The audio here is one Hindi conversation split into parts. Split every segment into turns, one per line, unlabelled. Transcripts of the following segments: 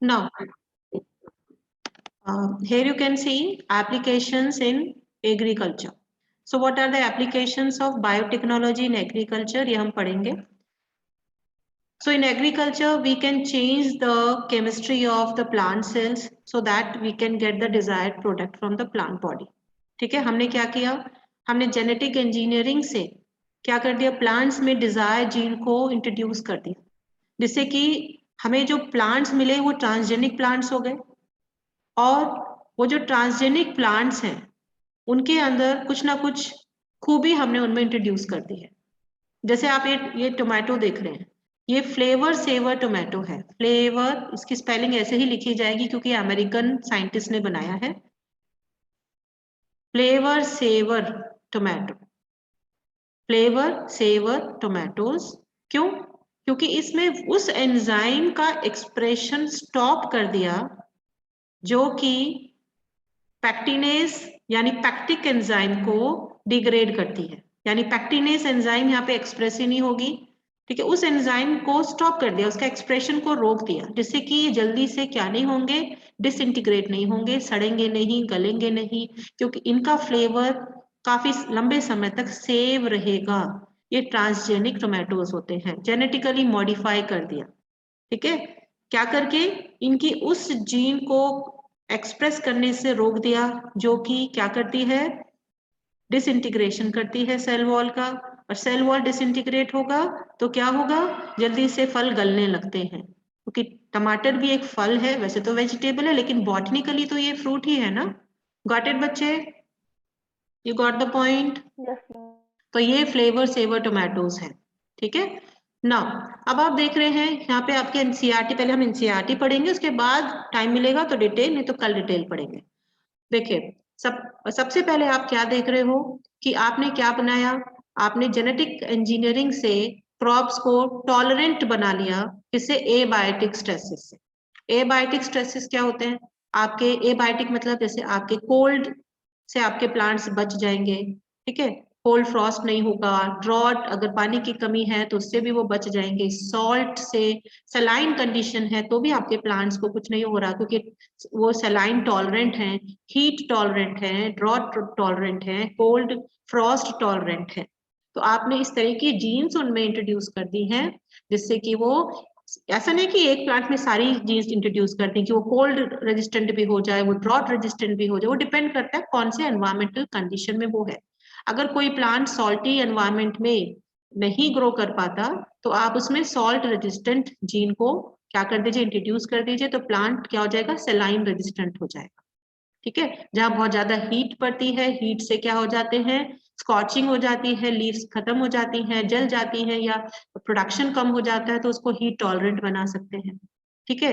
Now, here you can see applications in agriculture. So what are the applications of biotechnology in agriculture? ये हम पढ़ेंगे. So in agriculture, we can change the chemistry of the plant cells so that we can get the desired product from the plant body. ठीक है, हमने क्या किया? हमने जेनेटिक इंजीनियरिंग से क्या कर दिया? प्लांट्स में डिजायर जीन को इंट्रोड्यूस कर दिया, जिससे कि हमें जो प्लांट्स मिले वो ट्रांसजेनिक प्लांट्स हो गए, और वो जो ट्रांसजेनिक प्लांट्स हैं उनके अंदर कुछ ना कुछ खूबी हमने उनमें इंट्रोड्यूस कर दी है. जैसे आप ये टोमेटो देख रहे हैं, ये फ्लेवर सेवर टोमेटो है. फ्लेवर, इसकी स्पेलिंग ऐसे ही लिखी जाएगी क्योंकि अमेरिकन साइंटिस्ट ने बनाया है. Flavr Savr tomato, Flavr Savr tomatoes. क्यों? क्योंकि इसमें उस एंजाइम का एक्सप्रेशन स्टॉप कर दिया जो कि पैक्टिनेस यानी पैक्टिक एंजाइम को डिग्रेड करती है. यानी पैक्टिनेस एंजाइम यहाँ पे एक्सप्रेस ही नहीं होगी. ठीक है, उस एंजाइम को स्टॉप कर दिया, उसका एक्सप्रेशन को रोक दिया, जिससे कि ये जल्दी से क्या नहीं होंगे? डिसइंटीग्रेट नहीं होंगे, सड़ेंगे नहीं, गलेंगे नहीं, क्योंकि इनका फ्लेवर काफी लंबे समय तक सेव रहेगा. ये ट्रांसजेनिक टोमेटोज होते हैं, जेनेटिकली मॉडिफाई कर दिया. ठीक है, क्या करके? इनकी उस जीन को एक्सप्रेस करने से रोक दिया जो कि क्या करती है? डिसइंटीग्रेशन करती है सेल वॉल का. और सेल वॉल डिसइंटीग्रेट होगा तो क्या होगा? जल्दी से फल गलने लगते हैं, क्योंकि टमाटर भी एक फल है, वैसे तो वेजिटेबल है लेकिन बॉटनिकली तो ये फ्रूट ही है ना. गॉट इट बच्चे? You got the point?
Yes, ma'am.
तो ये फ्लेवर सेवर टोमेटोज हैं. ठीक है ना. अब आप देख रहे हैं यहाँ पे आपके एनसीईआरटी, पहले हम एनसीईआरटी पढ़ेंगे, उसके बाद टाइम मिलेगा तो डिटेल, नहीं तो कल डिटेल पढ़ेंगे. देखिए, सबसे पहले आप क्या देख रहे हो कि आपने क्या बनाया? आपने जेनेटिक इंजीनियरिंग से क्रॉप्स को टॉलरेंट बना लिया. किससे? एबायोटिक स्ट्रेसेस से. एबायोटिक स्ट्रेसेस क्या होते हैं आपके? एबायोटिक मतलब जैसे आपके कोल्ड से आपके प्लांट्स बच जाएंगे. ठीक है, कोल्ड फ्रॉस्ट नहीं होगा. ड्रॉट, अगर पानी की कमी है तो उससे भी वो बच जाएंगे. सॉल्ट से, सलाइन कंडीशन है तो भी आपके प्लांट्स को कुछ नहीं हो रहा, क्योंकि वो सलाइन टॉलरेंट हैं, हीट टॉलरेंट हैं, ड्रॉट टॉलरेंट हैं, कोल्ड फ्रॉस्ट टॉलरेंट है. तो आपने इस तरह की जीन्स उनमें इंट्रोड्यूस कर दी हैं, जिससे कि वो, ऐसा नहीं कि एक प्लांट में सारी जीन्स इंट्रोड्यूस कर दी कि वो कोल्ड रेजिस्टेंट भी हो जाए, वो ड्रॉट रेजिस्टेंट भी हो जाए. वो डिपेंड करता है कौन से एनवायरमेंटल कंडीशन में वो है. अगर कोई प्लांट सॉल्टी एनवायरमेंट में नहीं ग्रो कर पाता तो आप उसमें सॉल्ट रेजिस्टेंट जीन को क्या कर दीजिए? इंट्रोड्यूस कर दीजिए, तो प्लांट क्या हो जाएगा? सेलाइन रेजिस्टेंट हो जाएगा. ठीक है, जहां बहुत ज्यादा हीट पड़ती है, हीट से क्या हो जाते हैं? स्कॉचिंग हो जाती है, लीव्स खत्म हो जाती हैं, जल जाती हैं, या प्रोडक्शन कम हो जाता है, तो उसको हीट टॉलरेंट बना सकते हैं. ठीक है,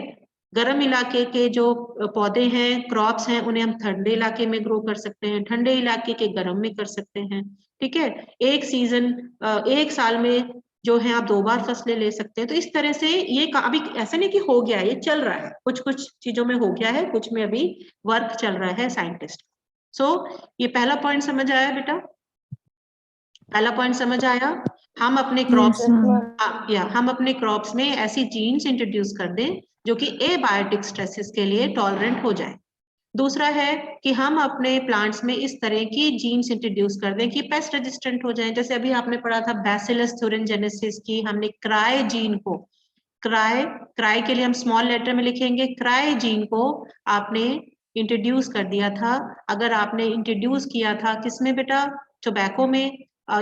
गर्म इलाके के जो पौधे हैं, क्रॉप्स हैं, उन्हें हम ठंडे इलाके में ग्रो कर सकते हैं, ठंडे इलाके के गर्म में कर सकते हैं. ठीक है, एक सीजन, एक साल में जो है आप 2 बार फसलें ले सकते हैं. तो इस तरह से ये अभी ऐसा नहीं कि हो गया है, ये चल रहा है. कुछ कुछ चीजों में हो गया है, कुछ में अभी वर्क चल रहा है साइंटिस्ट. सो ये पहला पॉइंट समझ आया बेटा? पहला पॉइंट समझ आया? हम अपने क्रॉप्स,
Yes, ma'am.
या हम अपने क्रॉप्स में ऐसी जीन्स इंट्रोड्यूस कर दें जो कि एबायोटिक स्ट्रेसेस के लिए टॉलरेंट हो जाए. दूसरा है कि हम अपने प्लांट्स में इस तरह की जीन्स इंट्रोड्यूस कर दें कि पेस्ट रेजिस्टेंट हो जाएं. जैसे अभी आपने पढ़ा था बैसिलस thuringiensis की, हमने क्राई जीन को, क्राई, क्राई के लिए हम स्मॉल लेटर में लिखेंगे, क्राई जीन को आपने इंट्रोड्यूस कर दिया था. अगर आपने इंट्रोड्यूस किया था किसमें बेटा? टोबैको में,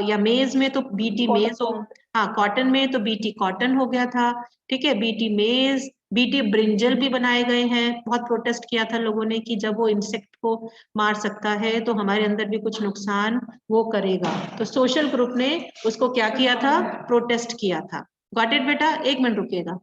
या मेज में तो बीटी मेज हो.
Cotton.
हाँ, कॉटन में तो बीटी कॉटन हो गया था. ठीक है, बीटी मेज, बीटी ब्रिंजल भी बनाए गए हैं. बहुत प्रोटेस्ट किया था लोगों ने कि जब वो इंसेक्ट को मार सकता है तो हमारे अंदर भी कुछ नुकसान वो करेगा, तो सोशल ग्रुप ने उसको क्या किया था? प्रोटेस्ट किया था. गॉट इट बेटा? 1 मिनट रुकिएगा.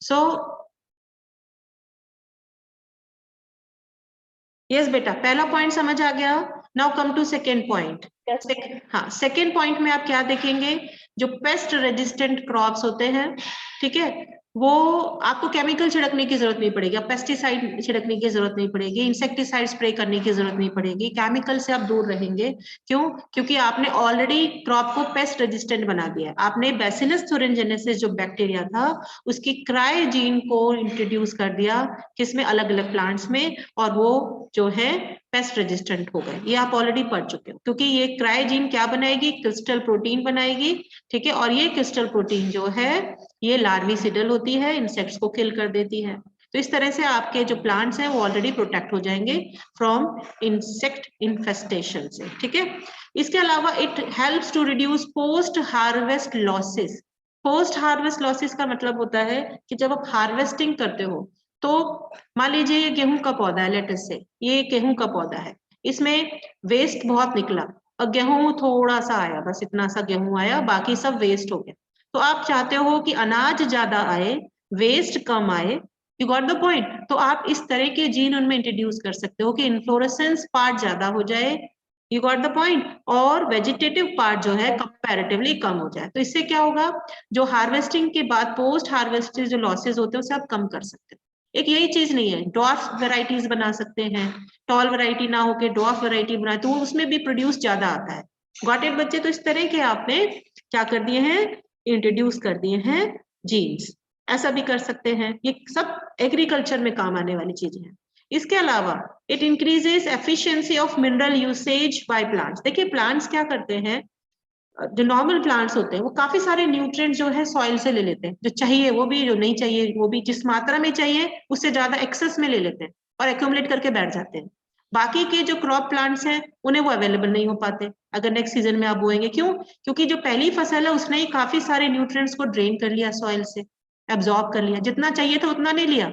सो यस बेटा, पहला पॉइंट समझ आ गया। Now come to second point. हाँ, सेकेंड पॉइंट में आप क्या देखेंगे, जो पेस्ट रेजिस्टेंट क्रॉप्स होते हैं, ठीक है, वो आपको केमिकल छिड़कने की जरूरत नहीं पड़ेगी, पेस्टिसाइड छिड़कने की जरूरत नहीं पड़ेगी, इंसेक्टिसाइड स्प्रे करने की जरूरत नहीं पड़ेगी, केमिकल से आप दूर रहेंगे। क्यों? क्योंकि आपने ऑलरेडी क्रॉप को पेस्ट रेजिस्टेंट बना दिया। आपने बैसिलस thuringiensis जो बैक्टीरिया था उसकी क्राई जीन को इंट्रोड्यूस कर दिया, किसमें, अलग अलग प्लांट्स में, और वो जो है पेस्ट रेजिस्टेंट हो गए। ये आप ऑलरेडी पढ़ चुके हो, क्योंकि ये क्राइजीन क्या बनाएगी, क्रिस्टल प्रोटीन बनाएगी, ठीक है, और ये क्रिस्टल प्रोटीन जो है ये लार्विसिडल होती है, इंसेक्ट्स को किल कर देती है। तो इस तरह से आपके जो प्लांट्स हैं वो ऑलरेडी प्रोटेक्ट हो जाएंगे फ्रॉम इंसेक्ट इन्फेस्टेशन से, ठीक है। इसके अलावा it helps to reduce post harvest losses. Post harvest losses का मतलब होता है कि जब आप हार्वेस्टिंग करते हो, तो मान लीजिए ये गेहूं का पौधा है, लेट्स से ये गेहूं का पौधा है, इसमें वेस्ट बहुत निकला और गेहूं थोड़ा सा आया, बस इतना सा गेहूं आया, बाकी सब वेस्ट हो गया। तो आप चाहते हो कि अनाज ज्यादा आए, वेस्ट कम आए, यू गॉट द पॉइंट। तो आप इस तरह के जीन उनमें इंट्रोड्यूस कर सकते हो कि इन्फ्लोरेसेंस पार्ट ज्यादा हो जाए, यू गॉट द पॉइंट, और वेजिटेटिव पार्ट जो है कंपैरेटिवली कम हो जाए। तो इससे क्या होगा, जो हार्वेस्टिंग के बाद पोस्ट हार्वेस्टिंग जो लॉसेस होते हैं उसे आप कम कर सकते हो। एक यही चीज नहीं है, डॉर्फ वेराइटीज बना सकते हैं, टॉल वैरायटी ना होके डॉर्फ वैरायटी बनाए तो उसमें भी प्रोड्यूस ज्यादा आता है। गॉट इट बच्चे? तो इस तरह के आपने क्या कर दिए हैं, इंट्रोड्यूस कर दिए हैं जीन्स। ऐसा भी कर सकते हैं, ये सब एग्रीकल्चर में काम आने वाली चीजें हैं। इसके अलावा it increases efficiency of mineral usage by plants. देखिए प्लांट्स क्या करते हैं, जो नॉर्मल प्लांट्स होते हैं वो काफी सारे न्यूट्रिएंट जो है सॉइल से ले लेते हैं, जो चाहिए वो भी, जो नहीं चाहिए वो भी, जिस मात्रा में चाहिए उससे ज्यादा एक्सेस में ले लेते हैं और एक्यूमुलेट करके बैठ जाते हैं। बाकी के जो क्रॉप प्लांट्स हैं उन्हें वो अवेलेबल नहीं हो पाते अगर नेक्स्ट सीजन में आप बोएंगे। क्यों? क्योंकि जो पहली फसल है उसने ही काफी सारे न्यूट्रिएंट्स को ड्रेन कर लिया सॉइल से, एब्जॉर्ब कर लिया, जितना चाहिए था उतना नहीं लिया,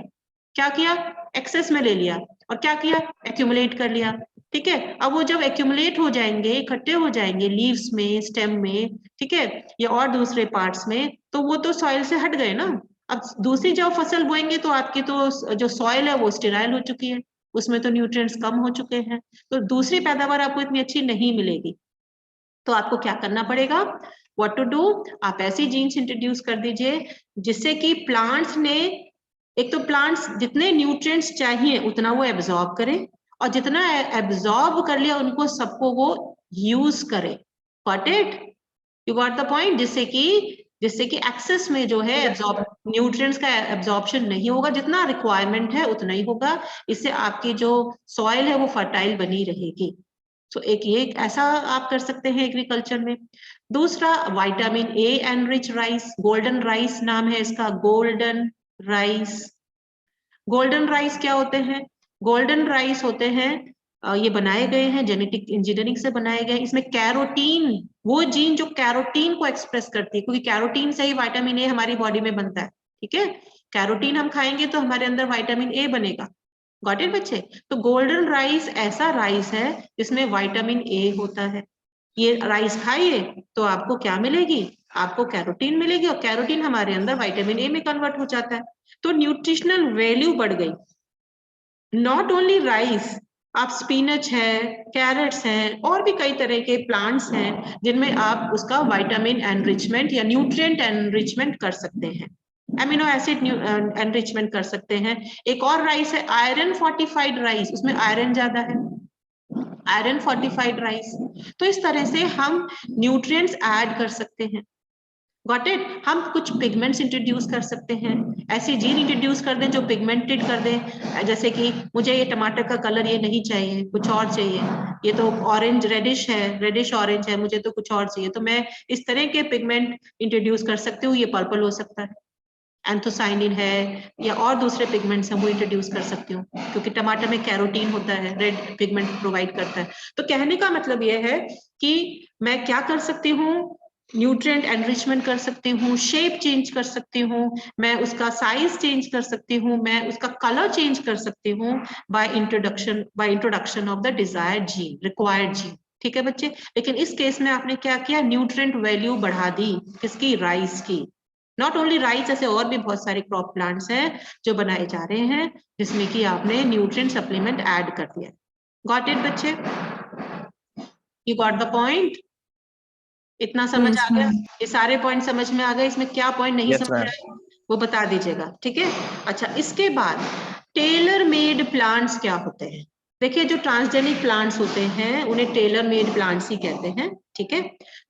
क्या किया, एक्सेस में ले लिया, और क्या किया, एक्यूमुलेट कर लिया, ठीक है। अब वो जब एक्यूमुलेट हो जाएंगे, इकट्ठे हो जाएंगे लीव्स में, स्टेम में, ठीक है, या और दूसरे पार्ट्स में, तो वो तो सॉइल से हट गए ना। अब दूसरी जब फसल बोएंगे तो आपकी तो जो सॉइल है वो स्टेराइल हो चुकी है, उसमें तो न्यूट्रिएंट्स कम हो चुके हैं, तो दूसरी पैदावार आपको इतनी अच्छी नहीं मिलेगी। तो आपको क्या करना पड़ेगा, व्हाट टू डू, आप ऐसी जीन्स इंट्रोड्यूस कर दीजिए जिससे कि प्लांट्स ने, एक तो प्लांट्स जितने न्यूट्रिएंट्स चाहिए उतना वो एब्जॉर्ब करें, और जितना एब्जॉर्ब कर लिया उनको सबको वो यूज करे। Got it? You got the point? जिससे कि एक्सेस में जो है एब्जॉर्ब न्यूट्रिएंट्स का एब्जॉर्प्शन नहीं होगा, जितना रिक्वायरमेंट है उतना ही होगा। इससे आपकी जो सॉइल है वो फर्टाइल बनी रहेगी। तो एक ये ऐसा आप कर सकते हैं एग्रीकल्चर में। दूसरा, vitamin A enrich rice, golden rice नाम है इसका, गोल्डन राइस। गोल्डन राइस क्या होते हैं? गोल्डन राइस होते हैं, ये बनाए गए हैं जेनेटिक इंजीनियरिंग से बनाए गए। इसमें कैरोटीन, वो जीन जो कैरोटीन को एक्सप्रेस करती है, क्योंकि कैरोटीन से ही विटामिन ए हमारी बॉडी में बनता है, ठीक है। कैरोटीन हम खाएंगे तो हमारे अंदर विटामिन ए बनेगा। गॉट इट बच्चे? तो गोल्डन राइस ऐसा राइस है जिसमें विटामिन ए होता है। ये राइस खाइए तो आपको क्या मिलेगी, आपको कैरोटीन मिलेगी, और कैरोटीन हमारे अंदर विटामिन ए में कन्वर्ट हो जाता है। तो न्यूट्रिशनल वैल्यू बढ़ गई। नॉट ओनली राइस, आप स्पिनच है, कैरेट्स हैं, और भी कई तरह के प्लांट्स हैं जिनमें आप उसका विटामिन एनरिचमेंट या न्यूट्रिएंट एनरिचमेंट कर सकते हैं, एमिनो एसिड एनरिचमेंट कर सकते हैं। एक और राइस है आयरन फोर्टिफाइड राइस, उसमें आयरन ज्यादा है, आयरन फोर्टिफाइड राइस। तो इस तरह से हम न्यूट्रिएंट्स ऐड कर सकते हैं। Got it? हम कुछ पिगमेंट्स इंट्रोड्यूस कर सकते हैं, ऐसी जीन इंट्रोड्यूस कर दें जो पिगमेंटेड कर दें, जैसे कि मुझे ये टमाटर का कलर ये नहीं चाहिए, कुछ और चाहिए, ये तो ऑरेंज रेडिश है, रेडिश ऑरेंज है, मुझे तो कुछ और चाहिए, तो मैं इस तरह के पिगमेंट इंट्रोड्यूस कर सकती हूँ। ये पर्पल हो सकता है, एंथोसाइनिन है, या और दूसरे पिगमेंट्स हैं वो इंट्रोड्यूस कर सकती हूँ, क्योंकि टमाटर में कैरोटीन होता है, रेड पिगमेंट प्रोवाइड करता है। तो कहने का मतलब ये है कि मैं क्या कर सकती हूँ, न्यूट्रिएंट एनरिचमेंट कर सकती हूँ, शेप चेंज कर सकती हूँ, मैं उसका साइज चेंज कर सकती हूँ, मैं उसका कलर चेंज कर सकती हूँ by introduction of the desired gene, required gene. ठीक है बच्चे? लेकिन इस केस में आपने क्या किया, न्यूट्रिएंट वैल्यू बढ़ा दी, किसकी, राइस की। नॉट ओनली राइस, ऐसे और भी बहुत सारे क्रॉप प्लांट्स हैं जो बनाए जा रहे हैं जिसमें कि आपने न्यूट्रिएंट सप्लीमेंट ऐड कर दिया। गॉट इट बच्चे? You got the point? इतना समझ
Yes,
आ गया?
ma'am.
ये सारे पॉइंट समझ में आ गए? इसमें क्या पॉइंट नहीं
Yes,
समझ
ma'am.
आए वो बता दीजिएगा, ठीक है? अच्छा, इसके बाद टेलर मेड प्लांट्स क्या होते हैं? देखिए, जो ट्रांसजेनिक प्लांट्स होते हैं उन्हें टेलर मेड प्लांट्स ही कहते हैं, ठीक है?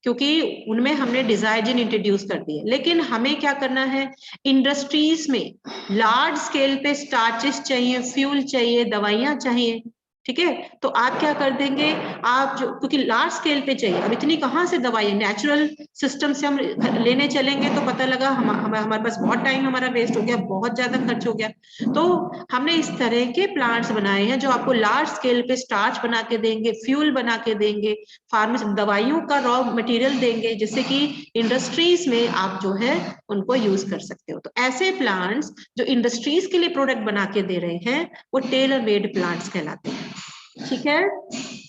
क्योंकि उनमें हमने डिजायर जीन इंट्रोड्यूस कर दिए। लेकिन हमें क्या करना है, इंडस्ट्रीज में लार्ज स्केल पे स्टार्चेस चाहिए, फ्यूल चाहिए, दवाइयां चाहिए, ठीक है? तो आप क्या कर देंगे, आप जो, क्योंकि लार्ज स्केल पे चाहिए, अब इतनी कहाँ से दवाई, नेचुरल सिस्टम से हम लेने चलेंगे तो पता लगा हमारे पास बहुत टाइम हमारा वेस्ट हो गया, बहुत ज्यादा खर्च हो गया। तो हमने इस तरह के प्लांट्स बनाए हैं जो आपको लार्ज स्केल पे स्टार्च बना के देंगे, फ्यूल बना के देंगे, फार्मेसी दवाइयों का रॉ मटेरियल देंगे, जिससे कि इंडस्ट्रीज में आप जो है उनको यूज कर सकते हो। तो ऐसे प्लांट्स जो इंडस्ट्रीज के लिए प्रोडक्ट बना के दे रहे हैं वो टेलर मेड प्लांट्स कहलाते हैं, ठीक है?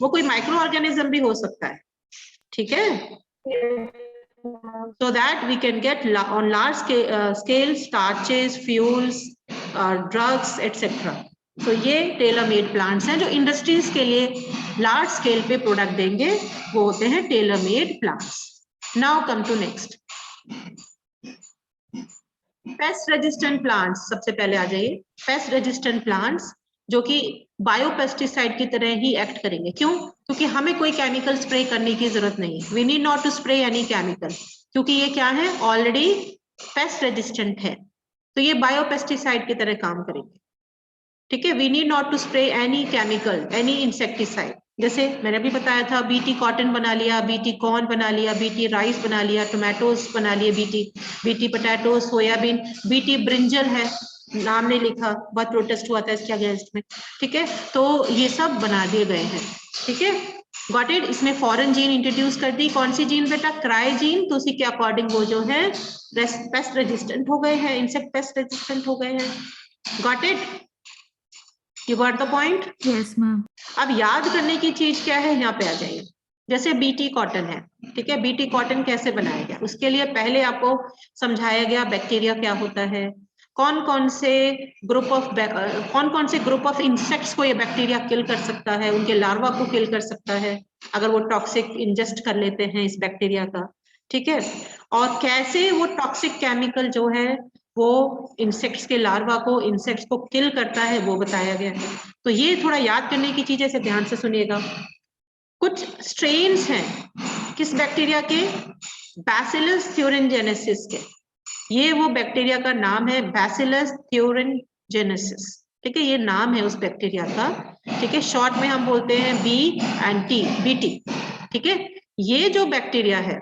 वो कोई माइक्रो ऑर्गेनिज्म भी हो सकता है, ठीक है? So that we can get on large scale starches, fuels, drugs, etc. So ये टेलर मेड प्लांट्स हैं जो इंडस्ट्रीज के लिए लार्ज स्केल पे प्रोडक्ट देंगे, वो होते हैं tailor made plants. Now come to next, pest resistant plants. सबसे पहले आ जाइए, पेस्ट रेजिस्टेंट प्लांट्स जो कि बायोपेस्टिसाइड की तरह ही एक्ट करेंगे। क्यों? क्योंकि हमें कोई केमिकल स्प्रे करने की जरूरत नहीं है, we need not to spray any chemical, क्योंकि ये क्या है, ऑलरेडी पेस्ट रेजिस्टेंट है, तो ये बायोपेस्टिसाइड की तरह काम करेंगे, ठीक है? We need not to spray any chemical, any insecticide. जैसे मैंने भी बताया था, बीटी कॉटन बना लिया, बीटी कॉर्न बना लिया, बीटी राइस बना लिया, टोमेटोज बना लिए, BT potato, soybean, BT brinjal है, नाम नहीं लिखा, बहुत प्रोटेस्ट हुआ था इसके अगेंस्ट में, ठीक है? तो ये सब बना दिए गए हैं, ठीक है? Got it? इसमें फॉरेन जीन इंट्रोड्यूस कर दी। कौन सी जीन बेटा? Cry gene. तो उसी के अकॉर्डिंग वो जो है पेस्ट रेजिस्टेंट हो गए हैं, इंसेक्ट पेस्ट रेजिस्टेंट हो गए हैं। Got it? You got the point?
Yes, ma'am.
अब याद करने की चीज क्या है, यहाँ पे आ जाइए। जैसे बीटी कॉटन है, ठीक है? बीटी कॉटन कैसे बनाया गया, उसके लिए पहले आपको समझाया गया बैक्टीरिया क्या होता है, कौन कौन से ग्रुप ऑफ इंसेक्ट्स को ये बैक्टीरिया किल कर सकता है, उनके लार्वा को किल कर सकता है अगर वो टॉक्सिक इंजेस्ट कर लेते हैं इस बैक्टीरिया का, ठीक है? और कैसे वो टॉक्सिक केमिकल जो है वो इंसेक्ट्स के लार्वा को, इंसेक्ट्स को किल करता है, वो बताया गया है। तो ये थोड़ा याद करने की चीज है, इसे ध्यान से सुनिएगा। कुछ स्ट्रेन्स हैं किस बैक्टीरिया के? बैसिलस थ्यूरिनजेनेसिस के। ये वो बैक्टीरिया का नाम है, बैसिलस थ्यूरिनजेनेसिस, ठीक है? ये नाम है उस बैक्टीरिया का, ठीक है? शॉर्ट में हम बोलते हैं बीटी, ठीक है? ये जो बैक्टीरिया है,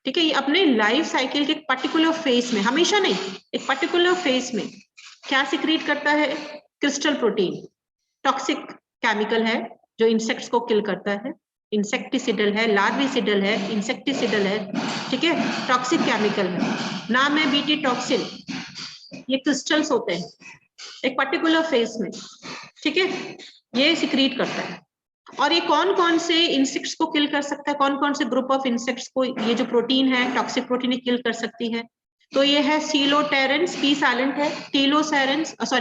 ठीक है, ये अपने लाइफ साइकिल के एक पर्टिकुलर फेज में, हमेशा नहीं, एक पर्टिकुलर फेज में क्या सिक्रीट करता है? क्रिस्टल प्रोटीन, टॉक्सिक केमिकल है जो इंसेक्ट्स को किल करता है, इंसेक्टिसिडल है, लार्विसिडल है, इंसेक्टिसिडल है, ठीक है? टॉक्सिक केमिकल है, नाम है बीटी टॉक्सिन। ये क्रिस्टल्स होते हैं एक पर्टिकुलर फेज में, ठीक है? ये सिक्रीट करता है। और ये कौन कौन से इंसेक्ट्स को किल कर सकता है, कौन कौन से ग्रुप ऑफ इंसेक्ट्स को ये जो प्रोटीन है, टॉक्सिक प्रोटीन, किल कर सकती है? तो ये है सीलोटेरेंस, पी साइलेंट है,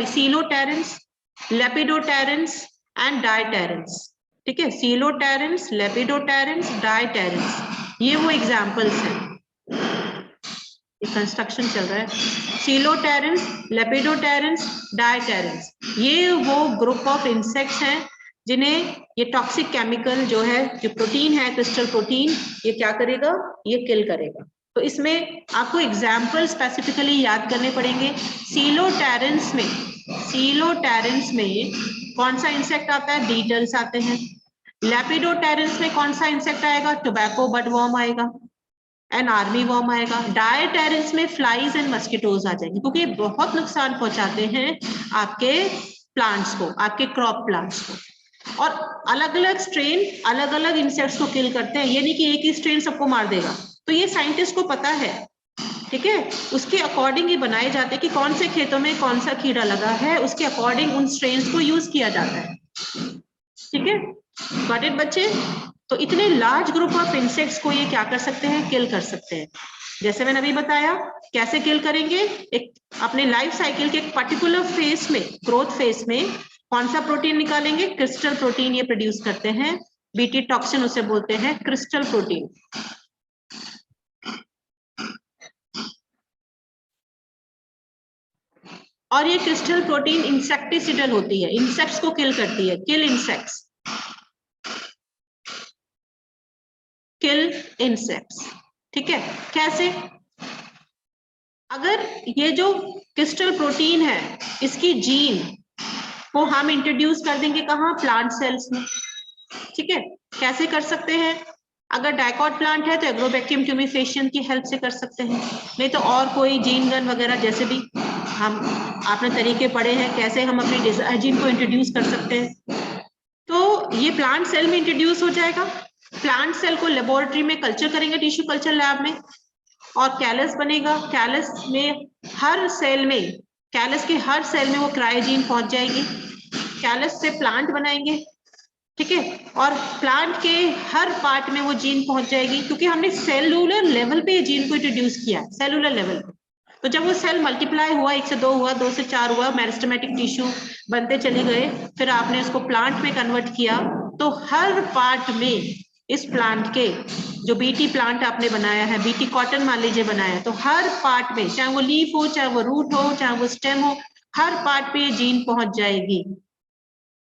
सीलोटेरेंस, लेपिडोटेरेंस एंड डायटेरेंस, ठीक है? सीलोटेरेंस, लेपिडोटेरेंस, डायटेरेंस, ये वो एग्जांपल्स हैं। कंस्ट्रक्शन चल रहा है। सीलोटेरेंस, लेपिडोटेरेंस, डायटेरेंस, ये वो ग्रुप ऑफ इंसेक्ट्स हैं जिन्हें ये टॉक्सिक केमिकल जो है, जो प्रोटीन है, क्रिस्टल प्रोटीन, ये क्या करेगा? ये किल करेगा। तो इसमें आपको एग्जाम्पल स्पेसिफिकली याद करने पड़ेंगे। सीलोटेरेंस में कौन सा इंसेक्ट आता है? बीटल्स आते हैं। लेपिडोटेरेंस में कौन सा इंसेक्ट आएगा? टोबैको बडवर्म आएगा, एंड आर्मी वर्म आएगा। डायटेरेंस में फ्लाइज एंड मस्किटोज आ जाएंगे, क्योंकि ये बहुत नुकसान पहुंचाते हैं आपके प्लांट्स को, आपके क्रॉप प्लांट्स को। और अलग अलग स्ट्रेन अलग अलग इंसेक्ट्स को किल करते हैं, ये नहीं कि एक ही स्ट्रेन सबको मार देगा। तो ये साइंटिस्ट को पता है, ठीक है? उसके अकॉर्डिंग ही बनाए जाते हैं कि कौन से खेतों में कौन सा कीड़ा लगा है, उसके अकॉर्डिंग उन स्ट्रेन्स को यूज किया जाता है, ठीक है? गॉट इट बच्चे? तो इतने लार्ज ग्रुप ऑफ इंसेक्ट्स को ये क्या कर सकते हैं? किल कर सकते हैं। जैसे मैंने अभी बताया कैसे किल करेंगे, एक अपने लाइफ साइकिल के एक पर्टिकुलर फेज में, ग्रोथ फेज में कौन सा प्रोटीन निकालेंगे, क्रिस्टल प्रोटीन ये प्रोड्यूस करते हैं, बीटी टॉक्सिन उसे बोलते हैं क्रिस्टल प्रोटीन। और ये क्रिस्टल प्रोटीन इंसेक्टिसिडल होती है, इंसेक्ट्स को किल करती है, किल इंसेक्ट्स, किल इंसेक्ट्स। ठीक है, कैसे? अगर ये जो क्रिस्टल प्रोटीन है इसकी जीन को हम इंट्रोड्यूस कर देंगे कहाँ, प्लांट सेल्स में। ठीक है, कैसे कर सकते हैं? अगर डाइकॉट प्लांट है तो एग्रोबैक्टीरियम ट्यूमिफेशियन की हेल्प से कर सकते हैं, नहीं तो और कोई जीन गन वगैरह, जैसे भी हम आपने तरीके पढ़े हैं कैसे हम अपनी डिजायर जीन को इंट्रोड्यूस कर सकते हैं। तो ये प्लांट सेल में इंट्रोड्यूस हो जाएगा, प्लांट सेल को लेबोरेटरी में कल्चर करेंगे, टिश्यू कल्चर लैब में, और कैलस बनेगा, कैलस में हर सेल में, कैलस के हर सेल में वो क्रायोजीन पहुंच जाएगी, कैलस से प्लांट बनाएंगे। ठीक है, और प्लांट के हर पार्ट में वो जीन पहुंच जाएगी, क्योंकि हमने सेलुलर लेवल पे जीन को इंट्रोड्यूस किया, सेलुलर लेवल पे। तो जब वो सेल मल्टीप्लाई हुआ, 1 से 2 हुआ, 2 से 4 हुआ, मेरिस्टेमेटिक टिश्यू बनते चले गए, फिर आपने उसको प्लांट में कन्वर्ट किया, तो हर पार्ट में इस प्लांट के, जो बीटी प्लांट आपने बनाया है, बीटी कॉटन मान लीजिए बनाया है, तो हर पार्ट में, चाहे वो लीफ हो, चाहे वो रूट हो, चाहे वो स्टेम हो, हर पार्ट पे जीन पहुंच जाएगी।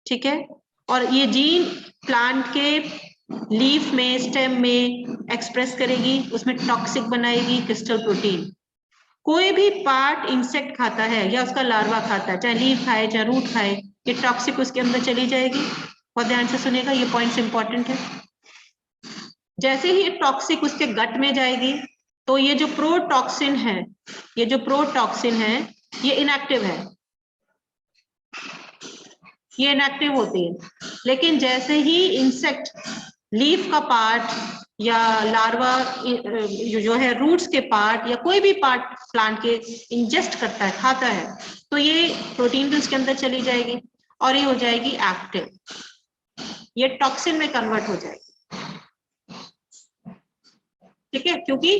ठीक है, और ये जीन प्लांट के लीफ में, स्टेम में एक्सप्रेस करेगी, उसमें टॉक्सिक बनाएगी क्रिस्टल प्रोटीन। कोई भी पार्ट इंसेक्ट खाता है या उसका लार्वा खाता है, चाहे लीफ खाए चाहे रूट खाए, ये टॉक्सिक उसके अंदर चली जाएगी। बहुत ध्यान से सुनिएगा, ये पॉइंट्स इंपॉर्टेंट है। जैसे ही टॉक्सिक उसके गट में जाएगी, तो ये जो प्रोटॉक्सिन है, ये जो प्रोटॉक्सिन है, ये इनएक्टिव है, ये इनएक्टिव होती है। लेकिन जैसे ही इंसेक्ट लीफ का पार्ट या लार्वा जो है रूट्स के पार्ट या कोई भी पार्ट प्लांट के इंजेस्ट करता है, खाता है, तो ये प्रोटीन भी उसके अंदर चली जाएगी और ये हो जाएगी एक्टिव, ये टॉक्सिन में कन्वर्ट हो जाएगी। ठीक है, क्योंकि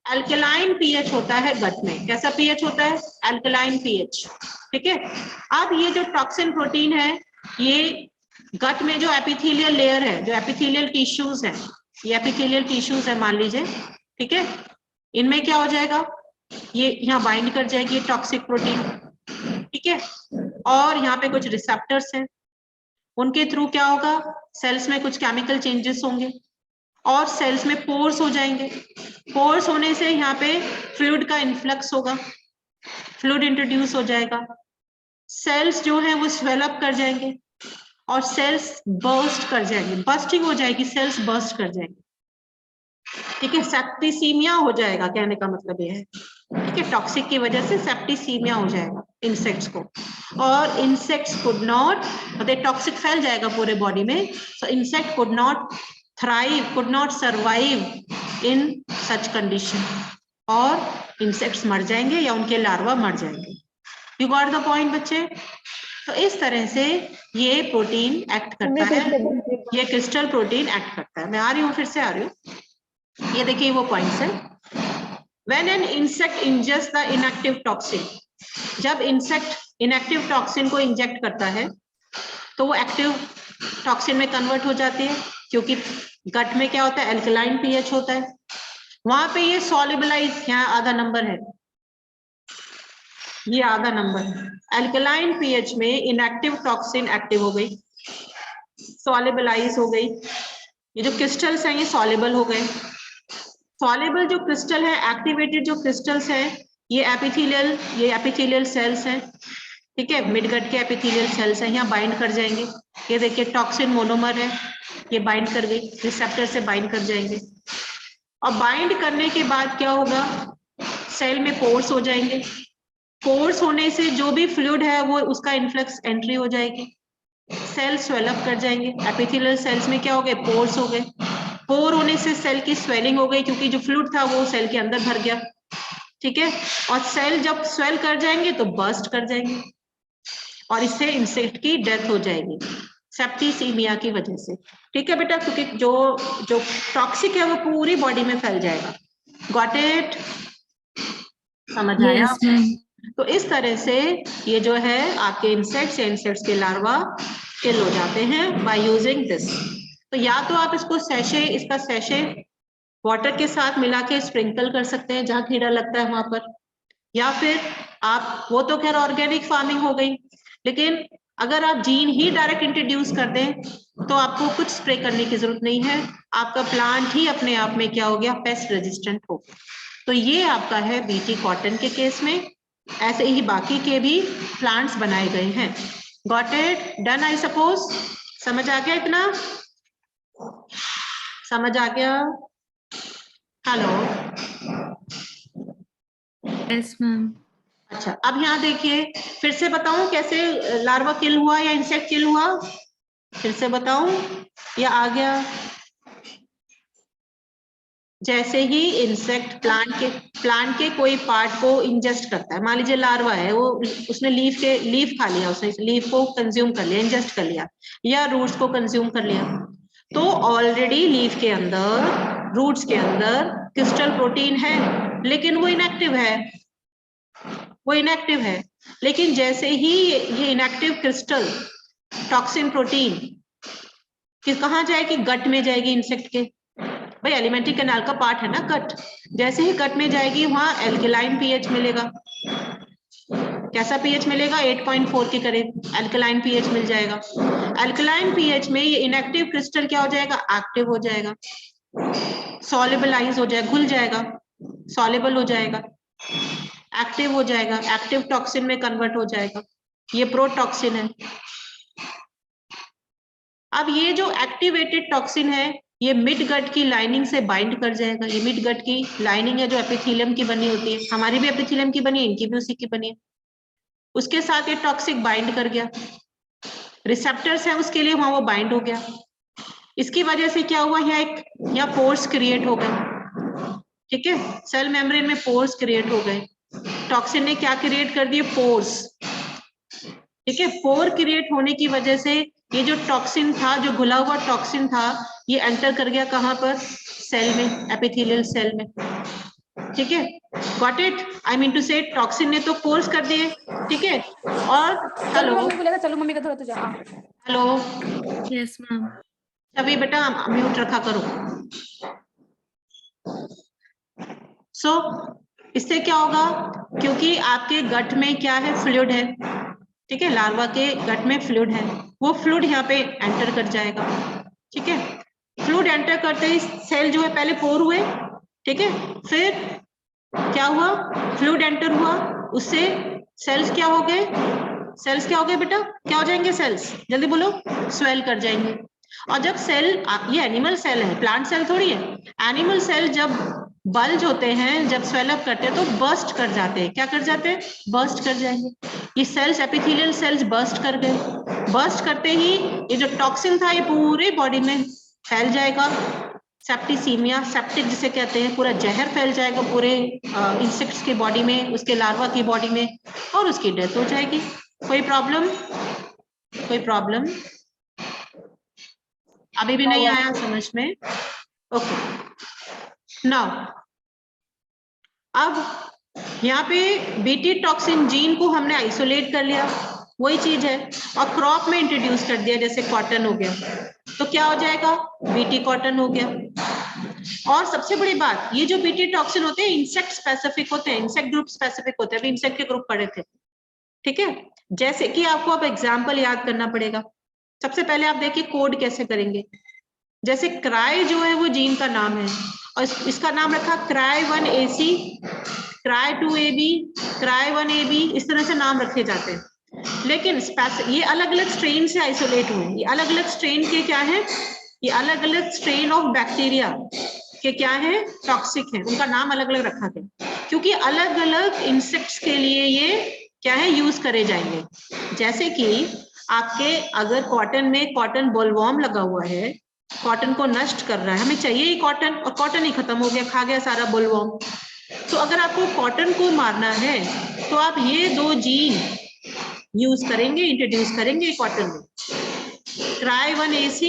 अल्कलाइन पीएच होता है गट में। कैसा पीएच होता है? Alkaline pH. ठीक है, अब ये जो टॉक्सिन प्रोटीन है, ये गट में जो एपिथेलियल लेयर है, जो एपिथेलियल टिश्यूज है, ये एपिथेलियल टिश्यूज है मान लीजिए, ठीक है, इनमें क्या हो जाएगा, ये यहाँ बाइंड कर जाएगी टॉक्सिक प्रोटीन। ठीक है, और यहाँ पे कुछ रिसेप्टर्स हैं, उनके थ्रू क्या होगा, सेल्स में कुछ केमिकल चेंजेस होंगे और सेल्स में पोर्स हो जाएंगे। पोर्स होने से यहाँ पे फ्लूइड का इन्फ्लक्स होगा, फ्लूइड इंट्रोड्यूस हो जाएगा, सेल्स जो है वो स्वेल अप कर जाएंगे और सेल्स बर्स्ट कर जाएंगे, बर्स्टिंग हो जाएगी, सेल्स बर्स्ट कर जाएंगे। ठीक है, सेप्टिसीमिया हो जाएगा, कहने का मतलब ये है। ठीक है, टॉक्सिक की वजह से सेप्टिसीमिया हो जाएगा इंसेक्ट्स को, और इंसेक्ट्स कुड नॉट, मतलब टॉक्सिक फैल जाएगा पूरे बॉडी में, so insect could not thrive, could not survive in such condition, और इंसेक्ट्स मर जाएंगे या उनके लार्वा मर जाएंगे। यू गॉट द पॉइंट बच्चे? तो इस तरह से ये प्रोटीन एक्ट करता है, ये क्रिस्टल प्रोटीन एक्ट करता है। मैं आ रही हूँ, फिर से आ रही हूँ, ये देखिए वो पॉइंट्स है। When an insect ingests the inactive toxin, जब इंसेक्ट इनएक्टिव टॉक्सिन को इंजेक्ट करता है तो वो एक्टिव टॉक्सिन में कन्वर्ट हो जाती है, क्योंकि गट में क्या होता है, अल्कलाइन पीएच होता है, वहां पे ये सॉल्युबलाइज, यहाँ आधा नंबर है, ये आधा नंबर है, अल्कलाइन पीएच में इनएक्टिव टॉक्सिन एक्टिव हो गई, सॉल्युबलाइज हो गई, ये जो क्रिस्टल्स हैं ये सॉल्युबल हो गए। सॉल्युबल जो क्रिस्टल है, एक्टिवेटेड जो क्रिस्टल्स हैं, ये एपिथेलियल सेल्स हैं। ठीक है, मिडगट के एपिथेलियल सेल्स हैं, यहाँ बाइंड कर जाएंगे। ये देखिए टॉक्सिन मोनोमर है, ये बाइंड कर गई, रिसेप्टर से बाइंड कर जाएंगे, और बाइंड करने के बाद क्या होगा, सेल में पोर्स हो जाएंगे, पोर्स होने से जो भी फ्लूइड है वो उसका इन्फ्लक्स एंट्री हो जाएगी, सेल स्वेलअप कर जाएंगे, एपिथेलियल सेल्स में क्या हो गए, पोर्स हो गए, पोर होने से सेल की स्वेलिंग हो गई, क्योंकि जो फ्लूइड था वो सेल के अंदर भर गया। ठीक है, और सेल जब स्वेल कर जाएंगे तो बर्स्ट कर जाएंगे, और इससे इंसेक्ट की डेथ हो जाएगी सेप्टिसीमिया की वजह से। ठीक है बेटा, क्योंकि जो टॉक्सिक है वो पूरी बॉडी में फैल जाएगा। Got it? समझ आया?
Yes, ma'am.
तो इस तरह से ये जो है आपके इंसेक्ट्स या इंसेक्ट्स के लार्वा किल हो जाते हैं बाय यूजिंग दिस। तो या तो आप इसको इसका सैशे वाटर के साथ मिला के स्प्रिंकल कर सकते हैं जहां कीड़ा लगता है वहां पर, या फिर आप, वो तो खैर ऑर्गेनिक फार्मिंग हो गई, लेकिन अगर आप जीन ही डायरेक्ट इंट्रोड्यूस कर दें तो आपको कुछ स्प्रे करने की जरूरत नहीं है, आपका प्लांट ही अपने आप में क्या हो गया, पेस्ट रेजिस्टेंट हो गया। तो ये आपका है बीटी कॉटन के केस में। ऐसे ही बाकी के भी प्लांट्स बनाए गए हैं। Got it? Done I suppose? समझ आ गया इतना? समझ आ गया? हेलो?
Yes, ma'am.
अच्छा, अब यहाँ देखिए, फिर से बताऊं कैसे लार्वा किल हुआ या इंसेक्ट किल हुआ? फिर से बताऊं या आ गया? जैसे ही इंसेक्ट प्लांट के कोई पार्ट को इंजेस्ट करता है, मान लीजिए लार्वा है, वो उसने लीफ खा लिया, उसने लीफ को कंज्यूम कर लिया, इंजेस्ट कर लिया, या रूट्स को कंज्यूम कर लिया, तो ऑलरेडी लीफ के अंदर, रूट्स के अंदर क्रिस्टल प्रोटीन है, लेकिन वो इनएक्टिव है, लेकिन जैसे ही ये इनएक्टिव क्रिस्टल टॉक्सिन प्रोटीन कहाँ जाएगी, गट में जाएगी इंसेक्ट के, भाई एलिमेंट्री कैनाल का पार्ट है ना गट, जैसे ही गट में जाएगी वहां एल्कलाइन पीएच मिलेगा। कैसा पीएच मिलेगा? 8.4 के करीब एल्कलाइन पीएच मिल जाएगा। एल्कलाइन पीएच में ये इनएक्टिव क्रिस्टल क्या हो जाएगा, एक्टिव हो जाएगा, सॉल्युबलाइज हो जाएगा, घुल जाएगा, सॉल्युबल हो जाएगा, एक्टिव हो जाएगा, एक्टिव टॉक्सिन में कन्वर्ट हो जाएगा, ये प्रोटॉक्सिन है। अब ये जो एक्टिवेटेड टॉक्सिन है ये मिड गट की लाइनिंग से बाइंड कर जाएगा। ये मिड गट की लाइनिंग है जो एपिथेलियम की बनी होती है, हमारी भी एपिथेलियम की बनी है, इनकी भी उसी की बनी है। उसके साथ ये टॉक्सिक बाइंड कर गया, रिसेप्टर्स है उसके लिए, वहां वो बाइंड हो गया। इसकी वजह से क्या हुआ, यहाँ पोर्स क्रिएट हो गए, ठीक है, सेल मेम्ब्रेन में पोर्स क्रिएट हो गए। टॉक्सिन ने क्या क्रिएट कर दिए, पोर्स, ठीक है। पोर क्रिएट होने की वजह से ये जो टॉक्सिन था, जो घुला हुआ टॉक्सिन था, ये एंटर कर गया कहां पर, सेल में, एपिथेलियल सेल में, ठीक है। Got it? I mean to say toxin ने तो पोर्स कर दिए, ठीक है। और हेलो,
चलो मम्मी का थोड़ा तुझे,
हेलो,
Yes, ma'am.
अभी बेटा म्यूट रखा करो। सो इससे क्या होगा, क्योंकि आपके गट में क्या है, फ्लूइड है, ठीक है, लार्वा के गट में फ्लूइड है, वो फ्लूइड यहाँ पे एंटर कर जाएगा, ठीक है। फ्लूइड एंटर करते ही सेल जो है पहले पोर हुए, ठीक है, फिर क्या हुआ, फ्लूइड एंटर हुआ, उससे सेल्स क्या हो गए, बेटा, क्या हो जाएंगे सेल्स, जल्दी बोलो, स्वेल कर जाएंगे। और जब सेल, ये एनिमल सेल है, प्लांट सेल थोड़ी है, एनिमल सेल जब बल्ज होते हैं, जब स्वेलअप करते हैं तो बर्स्ट कर जाते हैं, क्या कर जाते हैं, बर्स्ट कर जाएंगे। ये सेल्स, एपिथेलियल सेल्स बर्स्ट कर गए, बर्स्ट करते ही ये जो टॉक्सिन था ये पूरे बॉडी में फैल जाएगा, सेप्टिसीमिया, सेप्टिक जिसे कहते हैं, पूरा जहर फैल जाएगा पूरे इंसेक्ट्स के बॉडी में, उसके लार्वा की बॉडी में, और उसकी डेथ हो जाएगी। कोई प्रॉब्लम? अभी भी नहीं आया समझ में? ओके, नाउ अब यहाँ पे बीटी टॉक्सिन जीन को हमने आइसोलेट कर लिया, वही चीज है, और क्रॉप में इंट्रोड्यूस कर दिया, जैसे कॉटन हो गया, तो क्या हो जाएगा, बीटी कॉटन हो गया। और सबसे बड़ी बात, ये जो बीटी टॉक्सिन होते हैं इंसेक्ट स्पेसिफिक होते हैं, इंसेक्ट ग्रुप स्पेसिफिक होते हैं, अभी इंसेक्ट के ग्रुप पढ़े थे, ठीक है। जैसे कि आपको अब एग्जाम्पल याद करना पड़ेगा। सबसे पहले आप देखिए कोड कैसे करेंगे। जैसे क्राई जो है वो जीन का नाम है, और इसका नाम रखा cry 1AC, cry 2AB, cry 1AB, इस तरह से नाम रखे जाते हैं। लेकिन ये अलग अलग स्ट्रेन से आइसोलेट हुए, ये अलग अलग स्ट्रेन के क्या है, ये अलग अलग स्ट्रेन ऑफ बैक्टीरिया के क्या है, टॉक्सिक है, उनका नाम अलग अलग रखा गया, क्योंकि अलग अलग इंसेक्ट्स के लिए ये क्या है, यूज करे जाएंगे। जैसे कि आपके अगर कॉटन में कॉटन बोलवॉर्म लगा हुआ है, कॉटन को नष्ट कर रहा है, हमें चाहिए ही कॉटन, और कॉटन ही खत्म हो गया, खा गया सारा बोलवॉर्म, तो अगर आपको कॉटन को मारना है तो आप ये दो जीन यूज करेंगे, इंट्रोड्यूस करेंगे कॉटन में, cry 1AC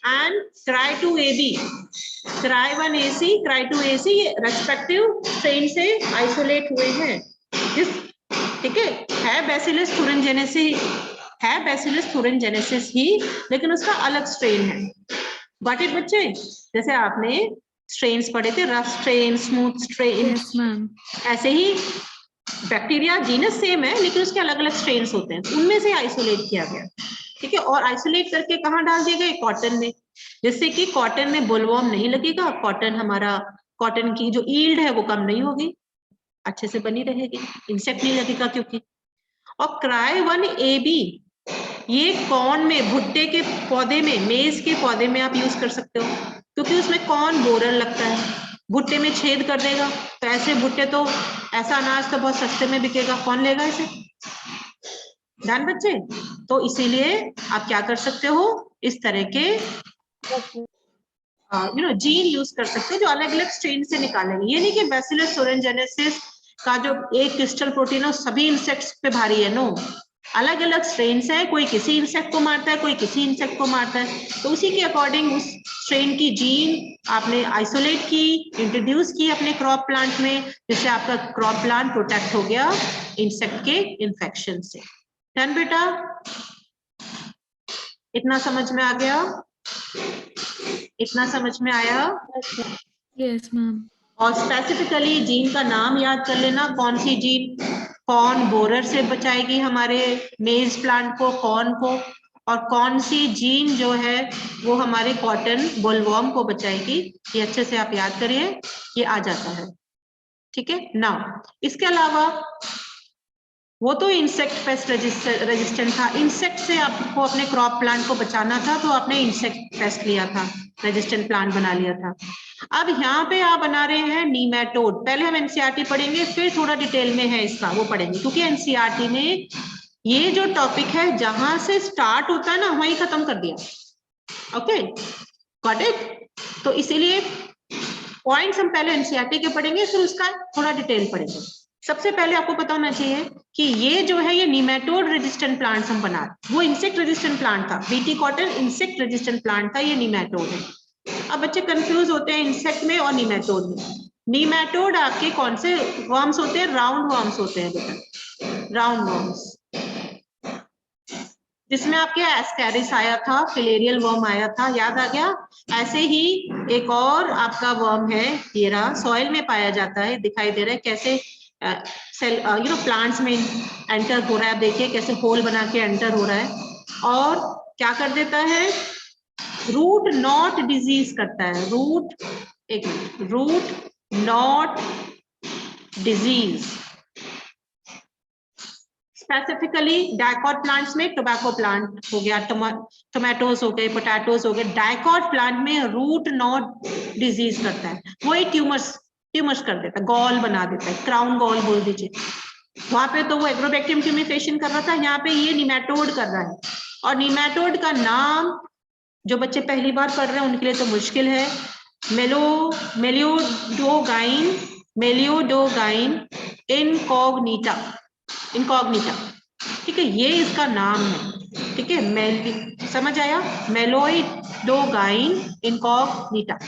and cry 2AB, Cry1AC, Cry2AC ये रेस्पेक्टिव स्ट्रेन से आइसोलेट हुए हैं। ठीक है बैसिलस thuringiensis, है बैसिलस thuringiensis ही, लेकिन उसका अलग स्ट्रेन है। गॉट इट बच्चे? जैसे आपने स्ट्रेन्स पढ़े थे, rough strain, smooth strain,
Yes, ma'am.
ऐसे ही बैक्टीरिया जीनस सेम है लेकिन उसके अलग अलग स्ट्रेन्स होते हैं, उनमें से आइसोलेट किया गया। ठीक है, और आइसोलेट करके कहाँ डाल दिए गए? कॉटन में, जिससे कि कॉटन में बोलवॉर्म नहीं लगेगा, कॉटन हमारा, कॉटन की जो ईल्ड है वो कम नहीं होगी, अच्छे से बनी रहेगी, इंसेक्ट नहीं लगेगा क्योंकि। और Cry1AB ये कॉर्न में, भुट्टे के पौधे में, मेज के पौधे में आप यूज कर सकते हो, क्योंकि उसमें कॉर्न बोरर लगता है, भुट्टे में छेद कर देगा। तो ऐसे भुट्टे तो, ऐसा अनाज तो बहुत सस्ते में बिकेगा, कौन लेगा इसे? ध्यान बच्चे। तो इसीलिए आप क्या कर सकते हो, इस तरह के जीन यूज कर सकते हो जो अलग अलग स्ट्रेन से निकालेंगे। ये नहीं कि बैसिलस thuringiensis का जो एक क्रिस्टल प्रोटीन है सभी इंसेक्ट्स पे भारी है, नो, अलग अलग स्ट्रेन्स है, कोई किसी इंसेक्ट को मारता है, कोई किसी इंसेक्ट को मारता है, तो उसी के अकॉर्डिंग उस स्ट्रेन की जीन आपने आइसोलेट की, इंट्रोड्यूस की अपने क्रॉप प्लांट में, जिससे आपका क्रॉप प्लांट प्रोटेक्ट हो गया इंसेक्ट के इन्फेक्शन से। डन बेटा? इतना समझ में आ गया? इतना समझ में आया?
Yes, ma'am.
और स्पेसिफिकली जीन का नाम याद कर लेना, कौन सी जीन कौन बोरर से बचाएगी हमारे मेज प्लांट को, कॉर्न को, और कौन सी जीन जो है वो हमारे कॉटन बोलवॉर्म को बचाएगी, ये अच्छे से आप याद करिए, ये आ जाता है। ठीक है ना? इसके अलावा वो तो इंसेक्ट पेस्ट रेजिस्टेंट था, इंसेक्ट से आपको अपने क्रॉप प्लांट को बचाना था, तो आपने इंसेक्ट पेस्ट लिया था, रेजिस्टेंट प्लांट बना लिया था। अब यहाँ पे आप बना रहे हैं नीमेटोड। पहले हम एनसीईआरटी पढ़ेंगे, फिर थोड़ा डिटेल में है इसका वो पढ़ेंगे, क्योंकि एनसीईआरटी में ये जो टॉपिक है जहां से स्टार्ट होता है ना वहीं खत्म कर दिया। Okay, got it? तो इसीलिए पॉइंट्स हम पहले एनसीईआरटी के पढ़ेंगे, फिर उसका थोड़ा डिटेल पढ़ेंगे। सबसे पहले आपको पता होना चाहिए कि ये जो है ये नीमेटोड रेजिस्टेंट प्लांट हम बना रहे हैं, वो इंसेक्ट रेजिस्टेंट प्लांट था, BT cotton insect resistant plant था, ये नीमेटोड है। अब बच्चे कंफ्यूज होते हैं इंसेक्ट में और नीमेटोड में। नीमेटोड आपके कौन से वर्म्स होते हैं? राउंड वर्म्स होते हैं बेटा, राउंड वर्म्स, जिसमें आपके एस्कैरिस आया था, फिलेरियल वर्म आया था, याद आ गया? ऐसे ही एक और आपका वर्म है, ये रहा, सॉइल में पाया जाता है, दिखाई दे रहा है कैसे सेल प्लांट्स में एंटर हो रहा है, देखिए कैसे होल बना के एंटर हो रहा है, और क्या कर देता है? रूट नॉट डिजीज करता है, रूट, एक minute, root knot disease. Specifically dicot plants में, टोबैको प्लांट हो गया, टोमेटोज हो गए, पोटैटोज हो गए, डाइकॉट प्लांट में रूट नॉट डिजीज करता है, वो एक ट्यूमर्स कर देता है, गॉल बना देता है, क्राउन गॉल बोल दीजिए। वहां पे तो वो एग्रोबैक्टीरियम ट्यूमिफेशन कर रहा था, यहाँ पे ये निमेटोड कर रहा है। और निमेटोड का नाम जो बच्चे पहली बार पढ़ रहे हैं उनके लिए तो मुश्किल है, मेलियोडोगाइन इनकॉग्निटा, ठीक है, ये इसका नाम है। ठीक है, समझ आया? मेलियोडोगाइन इनकॉग्निटा।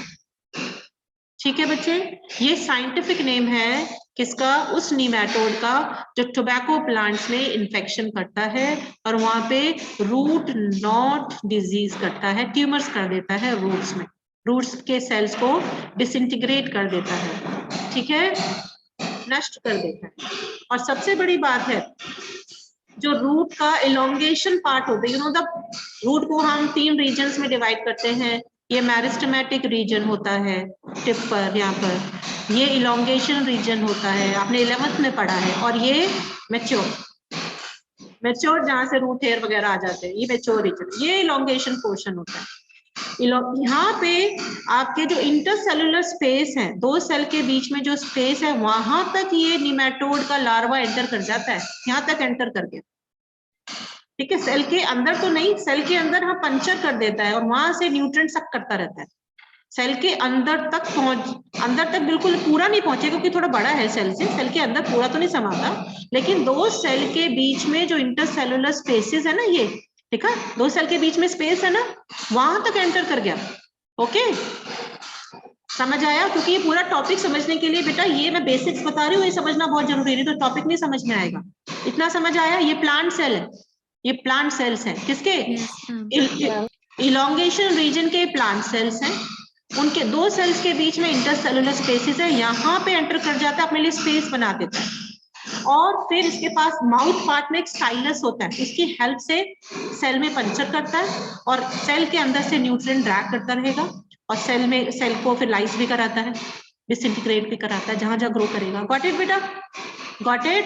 ठीक है बच्चे, ये साइंटिफिक नेम है किसका? उस नीमेटोड का जो टोबैको प्लांट्स में इन्फेक्शन करता है और वहां पे रूट नॉट डिजीज करता है, ट्यूमर्स कर देता है रूट्स में, रूट्स के सेल्स को डिसइंटीग्रेट कर देता है, ठीक है, नष्ट कर देता है। और सबसे बड़ी बात है, जो रूट का इलोंगेशन पार्ट होता है, द रूट को हम 3 रीजन्स में डिवाइड करते हैं, ये मेरिस्टेमेटिक रीजन होता है टिप पर, यहाँ पर ये इलोंगेशन रीजन होता है, आपने 11th में पढ़ा है, और ये मैच्योर जहां से रूट हेयर वगैरह आ जाते हैं, ये मैच्योर रीजन, ये इलोंगेशन पोर्शन होता है। यहाँ पे आपके जो इंटरसेलुलर स्पेस है, 2 सेल के बीच में जो स्पेस है, वहां तक ये निमेटोड का लार्वा एंटर कर जाता है, यहाँ तक एंटर कर गया। ठीक है, सेल के अंदर तो नहीं, सेल के अंदर हाँ पंचर कर देता है और वहां से न्यूट्रिएंट सक करता रहता है, सेल के अंदर तक बिल्कुल पूरा नहीं पहुंचे, क्योंकि थोड़ा बड़ा है सेल से, सेल के अंदर पूरा तो नहीं समाता, लेकिन 2 सेल के बीच में जो इंटरसेलुलर स्पेसेस है ना, ये ठीक है, 2 सेल के बीच में स्पेस है ना, वहां तक एंटर कर गया। ओके, समझ आया? क्योंकि ये पूरा टॉपिक समझने के लिए बेटा ये मैं बेसिक्स बता रही हूँ, ये समझना बहुत जरूरी है, तो टॉपिक नहीं समझ में आएगा। इतना समझ आया? ये प्लांट सेल है, ये प्लांट सेल्स हैं किसके?
Yes, ma'am.
इलोंगेशन रीजन के प्लांट सेल्स हैं, उनके दो सेल्स के बीच में इंटरसेलुलर स्पेसेस है, यहाँ पे एंटर कर जाता है, अपने लिए स्पेस बना देता है, और फिर इसके पास माउथ पार्ट में एक स्टाइलस होता है, इसकी हेल्प से सेल में पंचर करता है और सेल के अंदर से न्यूट्रिएंट ड्रैग करता रहेगा, और सेल को फिर लाइस भी कराता है, डिसइंटीग्रेट भी कराता है जहां जहां ग्रो करेगा। गॉट इट बेटा? Got it?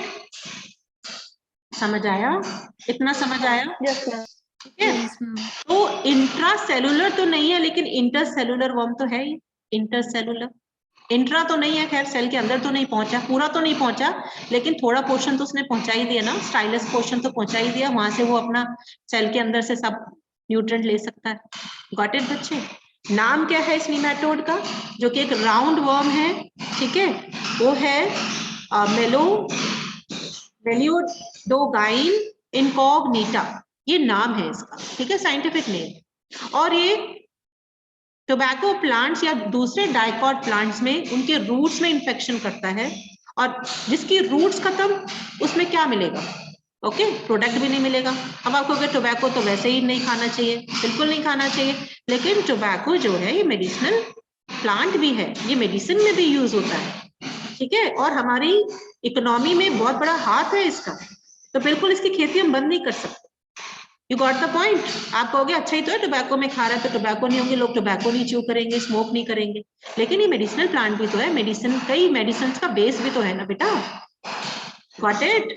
समझ आया? इतना समझ आया? ठीक है।
Yes, ma'am.
तो इंट्रासेलुलर तो नहीं है, लेकिन इंटरसेलुलर वर्म तो है ही। इंटरसेलुलर, इंट्रा तो नहीं है, खैर सेल के अंदर तो नहीं पहुंचा, पूरा तो नहीं पहुंचा, लेकिन थोड़ा पोर्शन तो उसने पहुंचा ही दिया ना, स्टाइलस पोर्शन तो पहुंचा ही दिया, वहां से वो अपना सेल के अंदर से सब न्यूट्रिएंट ले सकता है। गॉट इट बच्चे? नाम क्या है इस नीमेटोड का, जो कि एक राउंड वर्म है, ठीक है, वो है मेलियोडोगाइन इनकॉग्निटा, ये नाम है इसका, ठीक है, साइंटिफिक नेम। और ये टोबैको प्लांट्स या दूसरे डाइकॉट प्लांट्स में उनके रूट्स में इंफेक्शन करता है, और जिसकी रूट्स खत्म उसमें क्या मिलेगा? ओके, प्रोडक्ट भी नहीं मिलेगा। अब आपको अगर टोबैको तो वैसे ही नहीं खाना चाहिए, बिल्कुल नहीं खाना चाहिए, लेकिन टोबैको जो है ये मेडिसिनल प्लांट भी है, ये मेडिसिन में भी यूज होता है, ठीक है, और हमारी इकोनॉमी में बहुत बड़ा हाथ है इसका, तो बिल्कुल इसकी खेती हम बंद नहीं कर सकते। You got the point? आप कहोगे अच्छा ही तो है, टोबैको में खा रहा है तो टोबैको नहीं होंगे, लोग टोबैको नहीं च्यू करेंगे, स्मोक नहीं करेंगे, लेकिन ये मेडिसिनल प्लांट भी तो है, मेडिसिन, कई मेडिसिन का बेस भी तो है ना बेटा। Got it?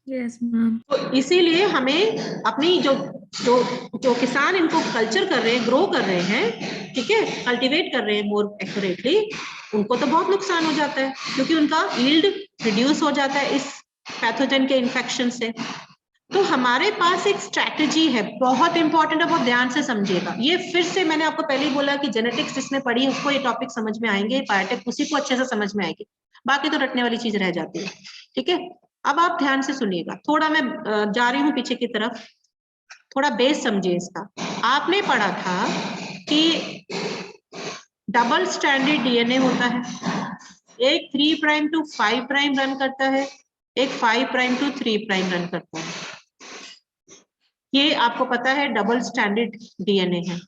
Yes, ma'am.
तो इसीलिए हमें अपनी जो जो जो किसान इनको कल्चर कर रहे हैं, ग्रो कर रहे हैं, ठीक है, कल्टीवेट कर रहे हैं मोर एक्यूरेटली, उनको तो बहुत नुकसान हो जाता है, क्योंकि उनका यील्ड रिड्यूस हो जाता है इस पैथोजन के इन्फेक्शन से। तो हमारे पास एक स्ट्रैटेजी है, बहुत इंपॉर्टेंट है, बहुत ध्यान से समझिएगा। ये फिर से मैंने आपको पहले ही बोला कि जेनेटिक्स जिसने पढ़ी है उसको ये टॉपिक समझ में आएंगे, बायोटेक उसी को अच्छे से समझ में आएगी, बाकी तो रटने वाली चीज रह जाती है, ठीक है। अब आप ध्यान से सुनिएगा, थोड़ा मैं जा रही हूँ पीछे की तरफ, थोड़ा बेस समझिए इसका। आपने पढ़ा था कि डबल स्टैंडर्ड डीएनए होता है, एक 3 प्राइम टू 5 प्राइम रन करता है, एक 5 प्राइम टू 3 प्राइम रन करता है, ये आपको पता है डबल स्टैंडर्ड डीएनए है।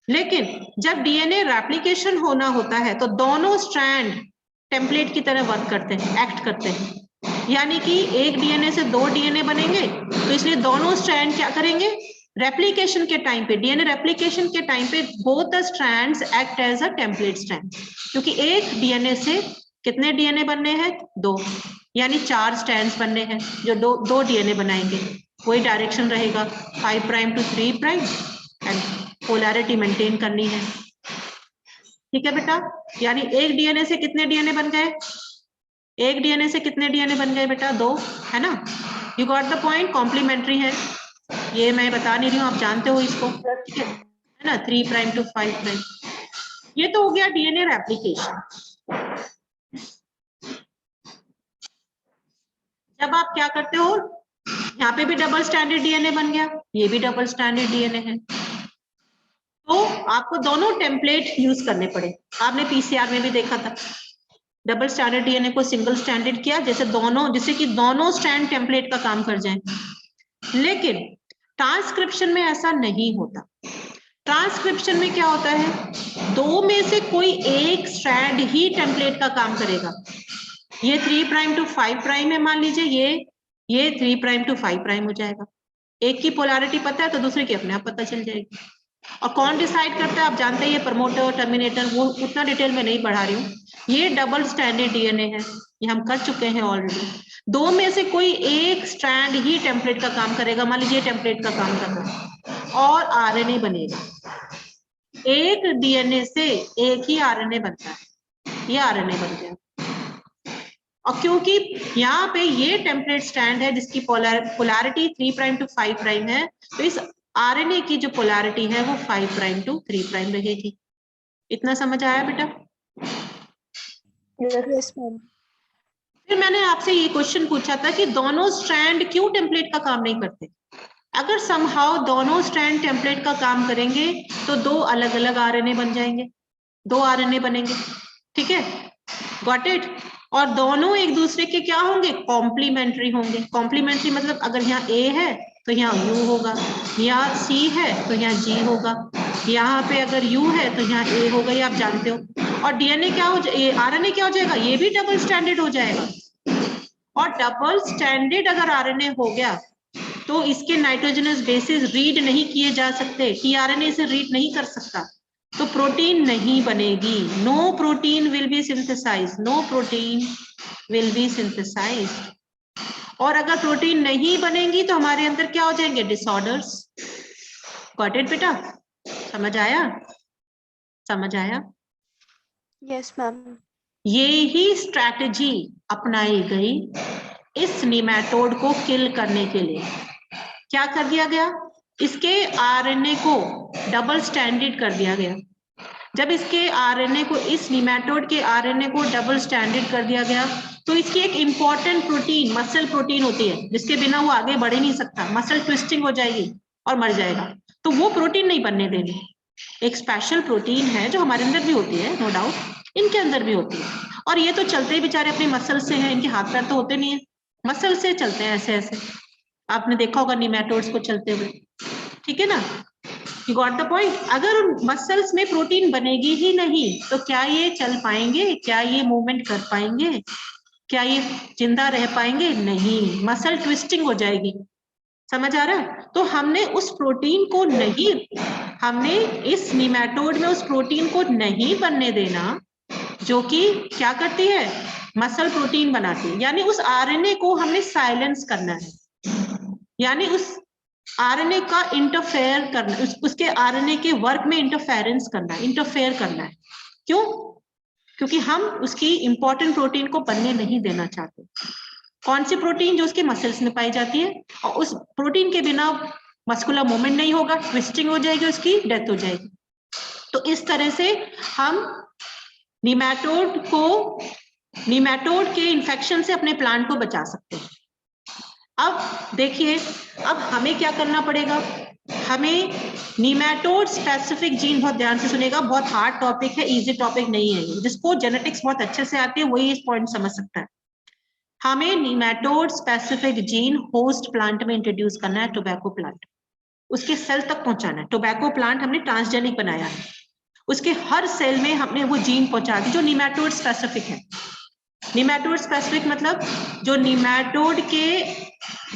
लेकिन जब डीएनए रेप्लिकेशन होना होता है तो दोनों स्ट्रैंड टेम्पलेट की तरह वर्क करते हैं, एक्ट करते हैं, यानी कि एक डीएनए से दो डीएनए बनेंगे, तो इसलिए दोनों स्ट्रैंड क्या करेंगे? रेप्लिकेशन के टाइम पे, डीएनए रेप्लिकेशन के टाइम पे both the strands act as a template strand, क्योंकि एक डीएनए से कितने डीएनए बनने हैं? दो, यानी 4 स्ट्रैंड्स बनने हैं जो दो डीएनए बनाएंगे, वही डायरेक्शन रहेगा 5 prime to 3 prime, and polarity maintain करनी है, ठीक है बेटा। यानी एक डीएनए से कितने डीएनए बन गए? एक डीएनए से कितने डीएनए बन गए बेटा? 2, है ना? You got the point? Complementary है, ये मैं बता नहीं रही हूँ, आप जानते हो इसको, ठीक है ना, 3 प्राइम टू 5 प्राइम। ये तो हो गया डीएनए रेप्लिकेशन। जब आप क्या करते हो, यहाँ पे भी डबल स्टैंडर्ड डीएनए बन गया, ये भी डबल स्टैंडर्ड डीएनए है, तो आपको दोनों टेम्पलेट यूज करने पड़े। आपने पीसीआर में भी देखा था, डबल स्टैंडर्ड डीएनए को सिंगल स्टैंडर्ड किया, जैसे कि दोनों स्ट्रैंड टेम्पलेट का काम कर जाएं। लेकिन ट्रांसक्रिप्शन में ऐसा नहीं होता। ट्रांसक्रिप्शन में क्या होता है, दो में से कोई एक स्ट्रैंड ही टेम्पलेट का काम करेगा। ये 3 प्राइम टू 5 प्राइम है, मान लीजिए ये 3 प्राइम टू 5 प्राइम हो जाएगा। एक की पोलैरिटी पता है तो दूसरे की अपने आप पता चल जाएगी। और कौन डिसाइड करता है, आप जानते हैं, ये प्रमोटर, टर्मिनेटर, वो उतना डिटेल में नहीं पढ़ा रही हूँ। ये डबल स्टैंडर्ड डीएनए है, ये हम कर चुके हैं ऑलरेडी। दो में से कोई एक स्ट्रैंड ही टेम्पलेट का काम करेगा, मान लीजिए टेम्पलेट का काम कर रहा है, और आरएनए बनेगा। एक डीएनए से एक ही आरएनए बनता है, ये आरएनए बन गया। और क्योंकि यहाँ पे ये टेम्पलेट स्टैंड है जिसकी पोलैरिटी 3 प्राइम टू 5 प्राइम है, तो इस आरएनए की जो पोलैरिटी है वो 5 प्राइम टू 3 प्राइम रहेगी। इतना समझ आया बेटा?
Yes ma'am.
फिर मैंने आपसे ये क्वेश्चन पूछा था कि दोनों स्ट्रैंड क्यों टेम्पलेट का काम नहीं करते? अगर समहाउ दोनों स्ट्रैंड टेम्पलेट का काम करेंगे तो 2 अलग अलग आरएनए बन जाएंगे, 2 आरएनए बनेंगे, ठीक है, गॉट इट। और दोनों एक दूसरे के क्या होंगे, कॉम्प्लीमेंट्री होंगे। कॉम्प्लीमेंट्री मतलब अगर यहाँ ए है तो यहाँ यू होगा, यहाँ सी है तो यहाँ जी होगा, यहाँ पे अगर यू है तो यहाँ ए होगा, ये आप जानते हो। और डीएनए क्या हो जाए, आरएनए क्या हो जाएगा, ये भी डबल स्टैंडर्ड हो जाएगा। और डबल स्टैंडर्ड अगर आरएनए हो गया तो इसके नाइट्रोजनस बेसिस रीड नहीं किए जा सकते, टीआरएनए से रीड नहीं कर सकता, तो प्रोटीन नहीं बनेगी। No protein will be synthesised, no protein will be synthesised. और अगर प्रोटीन नहीं बनेंगी तो हमारे अंदर क्या हो जाएंगे, डिसऑर्डर्स। गॉट इट बेटा, समझ आया, समझ आया?
Yes ma'am.
ये ही स्ट्रैटेजी अपनाई गई इस निमेटोड को किल करने के लिए। क्या कर दिया गया, इसके आरएनए को डबल स्टैंडर्ड कर दिया गया। जब इसके आरएनए को, इस निमेटोड के आरएनए को डबल स्टैंडर्ड कर दिया गया तो इसकी एक इंपॉर्टेंट प्रोटीन, मसल प्रोटीन होती है जिसके बिना वो आगे बढ़ ही नहीं सकता, मसल ट्विस्टिंग हो जाएगी और मर जाएगा, तो वो प्रोटीन नहीं बनने देनी। एक स्पेशल प्रोटीन है जो हमारे अंदर भी होती है, नो डाउट, इनके अंदर भी होती है। और ये तो चलते ही बेचारे अपने मसल से हैं, इनके हाथ पैर तो होते नहीं है, मसल से चलते हैं ऐसे ऐसे। आपने देखा होगा निमेटोड्स को चलते हुए, ठीक है ना, यू गॉट द पॉइंट। अगर मसल्स में प्रोटीन बनेगी ही नहीं तो क्या ये चल पाएंगे, क्या ये मूवमेंट कर पाएंगे, क्या ये जिंदा रह पाएंगे, नहीं, मसल ट्विस्टिंग हो जाएगी। समझ आ रहा है? तो हमने उस प्रोटीन को नहीं, हमने इस निमेटोड में उस प्रोटीन को नहीं बनने देना जो कि क्या करती है, मसल प्रोटीन बनाती है। यानी उस आरएनए को हमने साइलेंस करना है, यानी उस आरएनए का इंटरफेयर करना, उसके आरएनए के वर्क में इंटरफेरेंस करना है, इंटरफेयर करना है। क्यों? क्योंकि हम उसकी इंपॉर्टेंट प्रोटीन को बनने नहीं देना चाहते। कौन सी प्रोटीन, जो उसके मसल्स में पाई जाती है, और उस प्रोटीन के बिना मस्कुलर मूवमेंट नहीं होगा, ट्विस्टिंग हो जाएगी, उसकी डेथ हो जाएगी। तो इस तरह से हम निमेटोड के इन्फेक्शन से अपने प्लांट को बचा सकते हैं। अब देखिए, अब हमें क्या करना पड़ेगा, हमें निमेटोड स्पेसिफिक जीन, बहुत ध्यान से सुनेगा, बहुत हार्ड टॉपिक है, इजी टॉपिक नहीं है। जिसको जेनेटिक्स बहुत अच्छे से आती है वही इस पॉइंट समझ सकता है। हमें nematode specific gene host plant में इंट्रोड्यूस करना है, टोबैको प्लांट, उसके सेल तक पहुंचाना है। टोबैको प्लांट हमने ट्रांसजेनिक बनाया है, उसके हर सेल में हमने वो जीन पहुंचा दी जो निमेटोड स्पेसिफिक है। निमेटोड स्पेसिफिक मतलब जो निमेटोड के,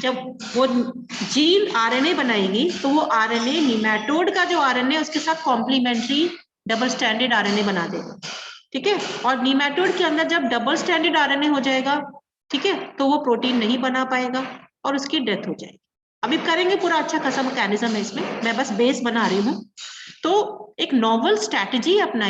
जब वो जीन आरएनए बनाएगी तो वो आरएनए निमेटोड का जो आरएनए उसके साथ कॉम्प्लीमेंट्री डबल स्टैंडर्ड आरएनए बना देगा, ठीक है। और निमेटोड के अंदर जब डबल स्टैंडर्ड आरएनए हो जाएगा, ठीक है, तो वो प्रोटीन नहीं बना पाएगा और उसकी डेथ हो जाएगी। अभी करेंगे, पूरा अच्छा खासा मैकेनिज्म है इसमें, मैं बस बेस बना रही हूँ। तो एक नॉवल स्ट्रैटेजी अपनाई